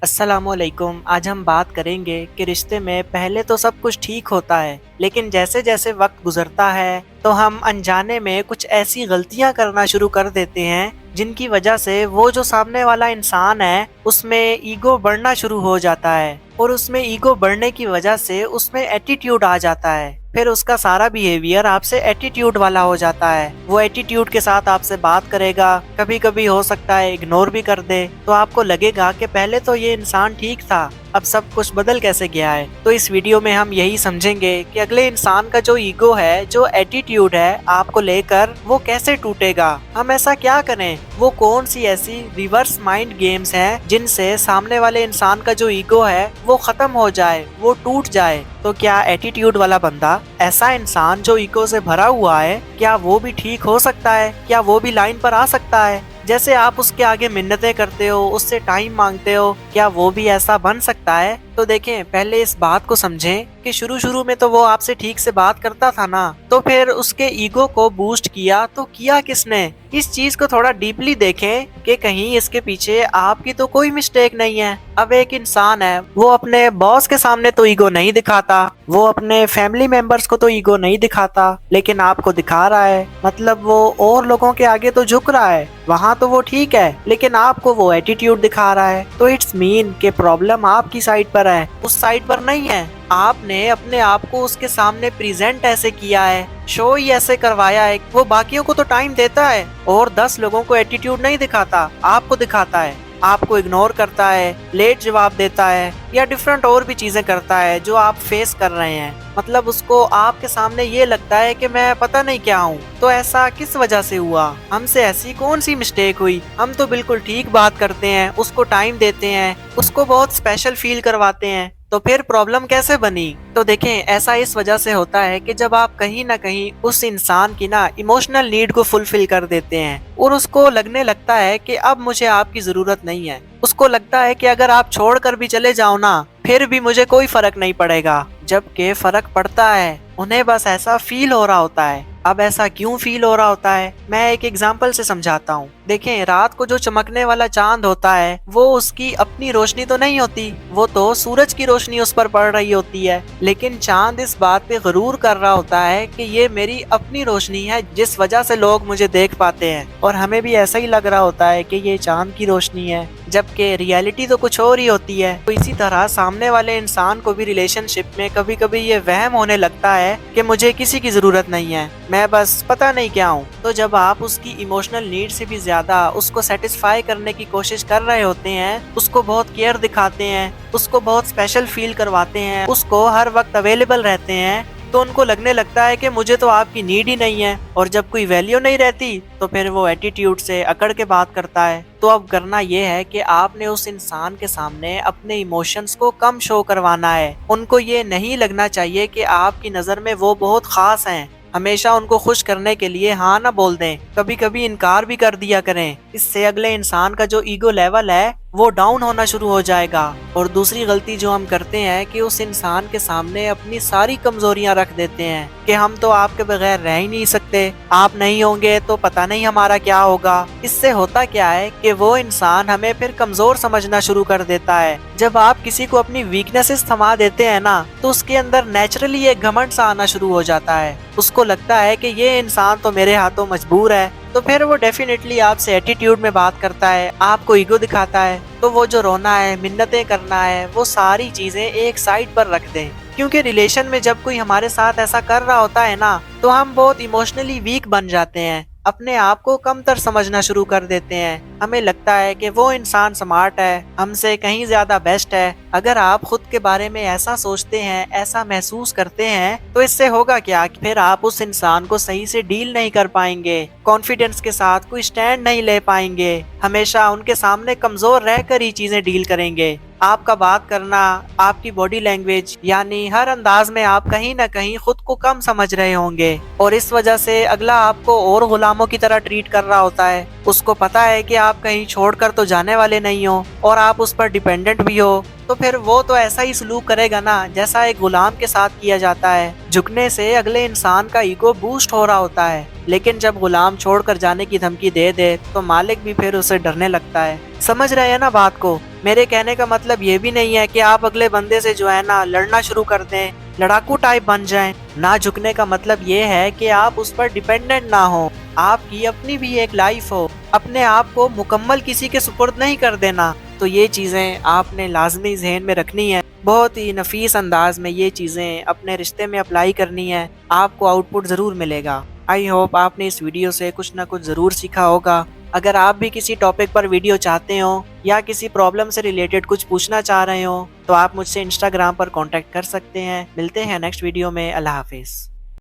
अस्सलामु अलैकुम। आज हम बात करेंगे कि रिश्ते में पहले तो सब कुछ ठीक होता है, लेकिन जैसे जैसे वक्त गुजरता है तो हम अनजाने में कुछ ऐसी गलतियां करना शुरू कर देते हैं जिनकी वजह से वो जो सामने वाला इंसान है उसमें ईगो बढ़ना शुरू हो जाता है, और उसमें ईगो बढ़ने की वजह से उसमें एटीट्यूड आ जाता है। फिर उसका सारा बिहेवियर आपसे एटीट्यूड वाला हो जाता है। वो एटीट्यूड के साथ आपसे बात करेगा, कभी कभी हो सकता है इग्नोर भी कर दे, तो आपको लगेगा कि पहले तो ये इंसान ठीक था, अब सब कुछ बदल कैसे गया है। तो इस वीडियो में हम यही समझेंगे कि अगले इंसान का जो ईगो है, जो एटीट्यूड है आपको लेकर, वो कैसे टूटेगा, हम ऐसा क्या करें, वो कौन सी ऐसी रिवर्स माइंड गेम्स हैं जिनसे सामने वाले इंसान का जो ईगो है वो खत्म हो जाए, वो टूट जाए। तो क्या एटीट्यूड वाला बंदा, ऐसा इंसान जो ईगो से भरा हुआ है, क्या वो भी ठीक हो सकता है? क्या वो भी लाइन पर आ सकता है? जैसे आप उसके आगे मिन्नतें करते हो, उससे टाइम मांगते हो, क्या वो भी ऐसा बन सकता है? तो देखें, पहले इस बात को समझें कि शुरू शुरू में तो वो आपसे ठीक से बात करता था ना, तो फिर उसके ईगो को बूस्ट किया तो किया किसने? इस चीज को थोड़ा डीपली देखें कि कहीं इसके पीछे आपकी तो कोई मिस्टेक नहीं है। अब एक इंसान है, वो अपने बॉस के सामने तो ईगो नहीं दिखाता, वो अपने फैमिली मेंबर्स को तो ईगो नहीं दिखाता, लेकिन आपको दिखा रहा है। मतलब वो और लोगों के आगे तो झुक रहा है, वहाँ तो वो ठीक है, लेकिन आपको वो एटीट्यूड दिखा रहा है। तो इट्स मीन कि प्रॉब्लम आपकी साइड पर है, उस साइड पर नहीं है। आपने अपने आप को उसके सामने प्रेजेंट ऐसे किया है, शो ही ऐसे करवाया है। वो बाकियों को तो टाइम देता है और 10 लोगों को एटीट्यूड नहीं दिखाता, आपको दिखाता है। आपको इग्नोर करता है, लेट जवाब देता है, या डिफरेंट और भी चीजें करता है जो आप फेस कर रहे हैं। मतलब उसको आपके सामने ये लगता है कि मैं पता नहीं क्या हूँ। तो ऐसा किस वजह से हुआ? हमसे ऐसी कौन सी मिस्टेक हुई? हम तो बिल्कुल ठीक बात करते हैं, उसको टाइम देते हैं, उसको बहुत स्पेशल फील करवाते हैं, तो फिर प्रॉब्लम कैसे बनी? तो देखें, ऐसा इस वजह से होता है कि जब आप कहीं ना कहीं उस इंसान की ना इमोशनल नीड को फुलफिल कर देते हैं और उसको लगने लगता है कि अब मुझे आपकी जरूरत नहीं है। उसको लगता है कि अगर आप छोड़कर भी चले जाओ ना, फिर भी मुझे कोई फर्क नहीं पड़ेगा। जबकि फर्क पड़ता है, उन्हें बस ऐसा फील हो रहा होता है। अब ऐसा क्यों फील हो रहा होता है, मैं एक एग्जांपल से समझाता हूँ। देखें, रात को जो चमकने वाला चांद होता है वो उसकी अपनी रोशनी तो नहीं होती, वो तो सूरज की रोशनी उस पर पड़ रही होती है। लेकिन चांद इस बात पे गरूर कर रहा होता है कि ये मेरी अपनी रोशनी है, जिस वजह से लोग मुझे देख पाते हैं, और हमें भी ऐसा ही लग रहा होता है कि ये चांद की रोशनी है, जबकि रियलिटी तो कुछ और ही होती है। तो इसी तरह सामने वाले इंसान को भी रिलेशनशिप में कभी कभी ये वहम होने लगता है कि मुझे किसी की जरूरत नहीं है, मैं बस पता नहीं क्या हूँ। तो जब आप उसकी इमोशनल नीड से भी ज्यादा उसको सेटिस्फाई करने की कोशिश कर रहे होते हैं, उसको बहुत केयर दिखाते हैं, उसको बहुत स्पेशल फील करवाते हैं, उसको हर वक्त अवेलेबल रहते हैं, तो उनको लगने लगता है कि मुझे तो आपकी नीड ही नहीं है। और जब कोई वैल्यू नहीं रहती तो फिर वो एटीट्यूड से अकड़ के बात करता है। तो अब करना ये है कि आपने उस इंसान के सामने अपने इमोशंस को कम शो करवाना है। उनको ये नहीं लगना चाहिए कि आपकी नज़र में वो बहुत खास हैं। हमेशा उनको खुश करने के लिए हाँ ना बोल दें, कभी कभी इनकार भी कर दिया करें। इससे अगले इंसान का जो ईगो लेवल है वो डाउन होना शुरू हो जाएगा। और दूसरी गलती जो हम करते हैं कि उस इंसान के सामने अपनी सारी कमजोरियां रख देते हैं कि हम तो आपके बगैर रह ही नहीं सकते, आप नहीं होंगे तो पता नहीं हमारा क्या होगा। इससे होता क्या है कि वो इंसान हमें फिर कमजोर समझना शुरू कर देता है। जब आप किसी को अपनी वीकनेसेस थमा देते हैं ना, तो उसके अंदर नेचुरली एक घमंड सा आना शुरू हो जाता है। उसको लगता है कि ये इंसान तो मेरे हाथों मजबूर है, तो फिर वो डेफिनेटली आपसे एटीट्यूड में बात करता है, आपको ईगो दिखाता है। तो वो जो रोना है, मिन्नतें करना है, वो सारी चीजें एक साइड पर रख दें। क्योंकि रिलेशन में जब कोई हमारे साथ ऐसा कर रहा होता है ना, तो हम बहुत इमोशनली वीक बन जाते हैं, अपने आप को कमतर समझना शुरू कर देते हैं। हमें लगता है कि वो इंसान स्मार्ट है, हमसे कहीं ज्यादा बेस्ट है। अगर आप खुद के बारे में ऐसा सोचते हैं, ऐसा महसूस करते हैं, तो इससे होगा क्या कि फिर आप उस इंसान को सही से डील नहीं कर पाएंगे, कॉन्फिडेंस के साथ कोई स्टैंड नहीं ले पाएंगे, हमेशा उनके सामने कमजोर रहकर ही चीजें डील करेंगे। आपका बात करना, आपकी बॉडी लैंग्वेज, यानी हर अंदाज में आप कहीं ना कहीं खुद को कम समझ रहे होंगे, और इस वजह से अगला आपको और गुलामों की तरह ट्रीट कर रहा होता है। उसको पता है कि आप कहीं छोड़कर तो जाने वाले नहीं हो और आप उस पर डिपेंडेंट भी हो, तो फिर वो तो ऐसा ही सलूक करेगा ना जैसा एक गुलाम के साथ किया जाता है। झुकने से अगले इंसान का ईगो बूस्ट हो रहा होता है, लेकिन जब गुलाम छोड़कर जाने की धमकी दे दे तो मालिक भी फिर उसे डरने लगता है। समझ रहे हैं ना बात को? میرے کہنے کا مطلب یہ بھی نہیں ہے کہ آپ اگلے بندے سے جو ہے نا لڑنا شروع کر دیں، لڑاکو ٹائپ بن جائیں۔ نہ جھکنے کا مطلب یہ ہے کہ آپ اس پر ڈیپینڈنٹ نہ ہو، آپ کی اپنی بھی ایک لائف ہو، اپنے آپ کو مکمل کسی کے سپرد نہیں کر دینا۔ تو یہ چیزیں آپ نے لازمی ذہن میں رکھنی ہے، بہت ہی نفیس انداز میں یہ چیزیں اپنے رشتے میں اپلائی کرنی ہے، آپ کو آؤٹ پٹ ضرور ملے گا۔ آئی ہوپ آپ نے اس ویڈیو سے کچھ نہ کچھ ضرور سیکھا ہوگا۔ اگر آپ بھی کسی ٹاپک پر ویڈیو چاہتے ہو یا کسی پرابلم سے ریلیٹڈ کچھ پوچھنا چاہ رہے ہو تو آپ مجھ سے انسٹاگرام پر کانٹیکٹ کر سکتے ہیں۔ ملتے ہیں نیکسٹ ویڈیو میں، اللہ حافظ۔